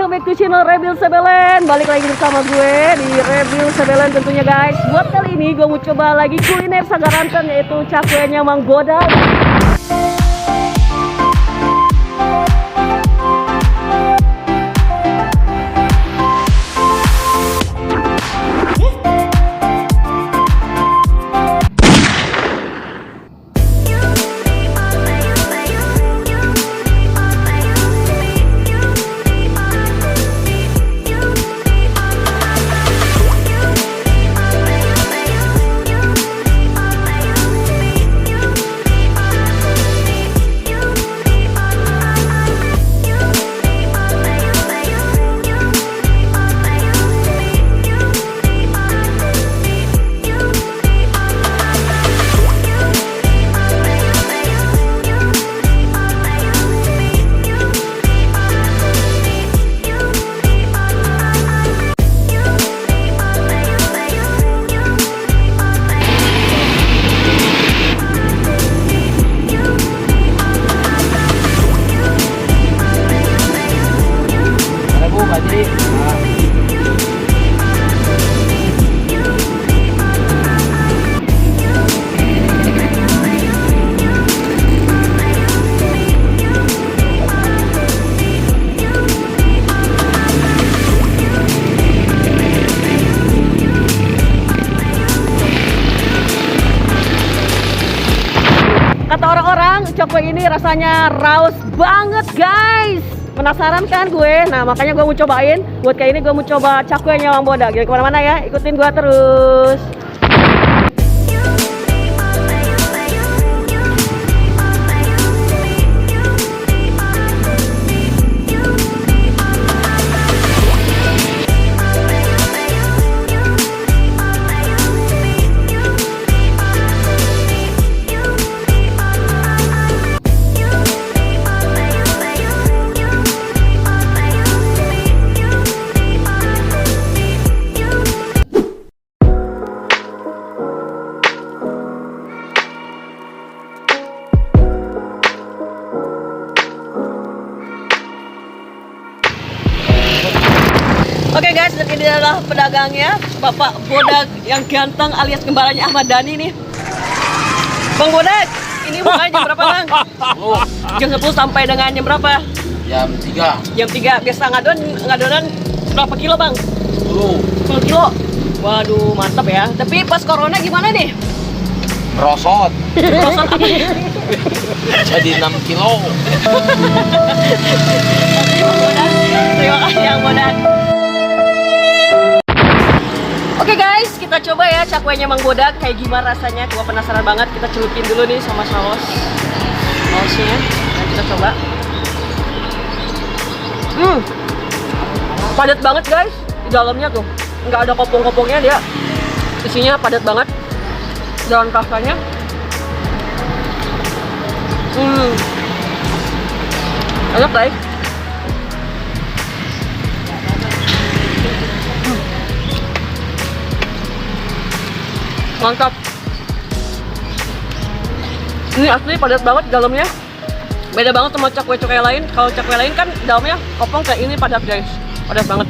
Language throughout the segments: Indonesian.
welcome back to channel Rebel Sebelen. Balik lagi bersama gue di Rebel Sebelen tentunya guys. Buat kali ini gue mau coba lagi kuliner Sagaranten, yaitu cakwenya Mang Bodag. Kata orang-orang, cokwe ini rasanya raus banget guys. Penasaran kan gue? Nah makanya gue mau cobain. Buat kali ini gue mau coba cakwenya Mang Bodag. Jadi kemana-mana ya, ikutin gue terus. Oke guys, dan ini adalah pedagangnya, Bapak Bodag yang ganteng alias kembarannya Ahmad Dhani nih. Bang Bodag, ini bukanya jam berapa Bang? Jam 10 sampai dengan jam berapa? Jam 3. Jam 3, biasa ngadonan berapa kilo Bang? 10 kilo. Waduh mantap ya, tapi pas corona gimana nih? Merosot. Merosot apa nih? Jadi 6 kilo. Terima kasih Bang Bodag. Oke guys, kita coba ya cakwenya Mang Bodag kayak gimana rasanya. Gua penasaran banget. Kita celupin dulu nih sama sausnya. Nah, kita coba. Padat banget guys di dalamnya tuh. Nggak ada kopong-kopongnya dia. Isinya padat banget. Dan rasanya enak guys. Mantap. Ini asli padat banget di dalamnya. Beda banget sama cakwe-cakwe lain. Kalau cakwe lain kan dalamnya kopong, kayak ini padat guys. Padat banget.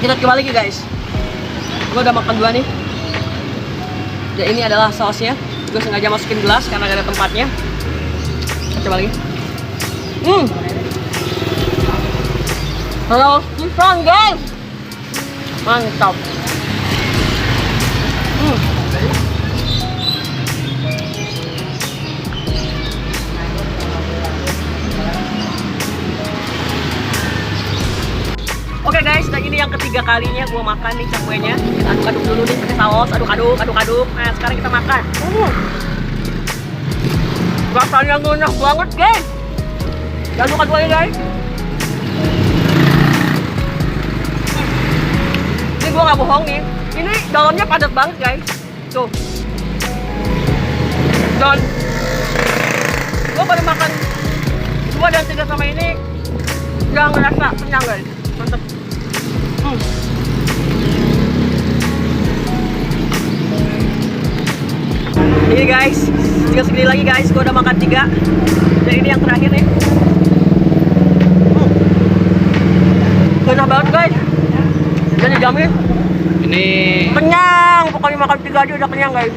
Kita coba lagi guys. Gue udah makan dua nih. Ya ini adalah sausnya. Gue sengaja masukin gelas karena gak ada tempatnya. Kita coba lagi. Saus pisang guys. Mantap. Oke guys, dan ini yang ketiga kalinya gue makan nih cakwenya. Kita aduk-aduk dulu nih pakai saus, aduk-aduk. Nah sekarang kita makan. Rasanya ngunyah banget guys. Aduk-aduk aja guys. Ini gue gak bohong nih. Ini dalamnya padat banget guys. Tuh. Dan gue baru makan 2 dan 3 sama ini Nggak ngerasa kenyang guys, mantep. Ini guys, tinggal segini lagi guys, gue udah makan 3. Dan ini yang terakhir nih. Enak banget guys. Dan dijamin Ini kenyang, pokoknya makan 3 aja udah kenyang guys.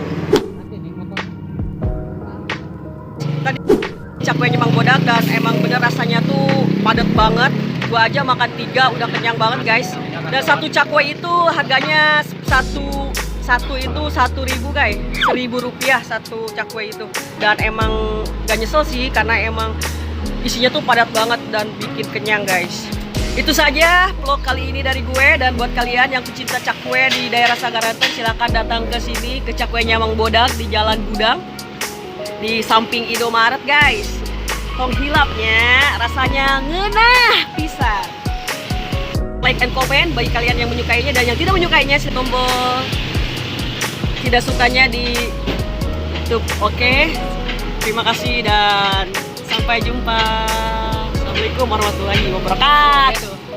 Tadi cakwenya Mang Bodag dan emang bener rasanya tuh padat banget. Gua aja makan 3 udah kenyang banget guys. Dan satu cakwe itu harganya satu itu 1.000 guys, 1.000 rupiah satu cakwe itu. Dan emang gak nyesel sih karena emang isinya tuh padat banget dan bikin kenyang guys. Itu saja vlog kali ini dari gue, dan buat kalian yang pecinta cakwe di daerah Sagaranten silahkan datang ke sini ke cakwenya Mang Bodag di Jalan Gudang di samping Indomaret guys. Tong hilapnya rasanya ngenah pisan. Like and comment bagi kalian yang menyukainya, dan yang tidak menyukainya si tombol tidak sukanya di YouTube. Oke. Terima kasih dan sampai jumpa. Assalamualaikum warahmatullahi wabarakatuh.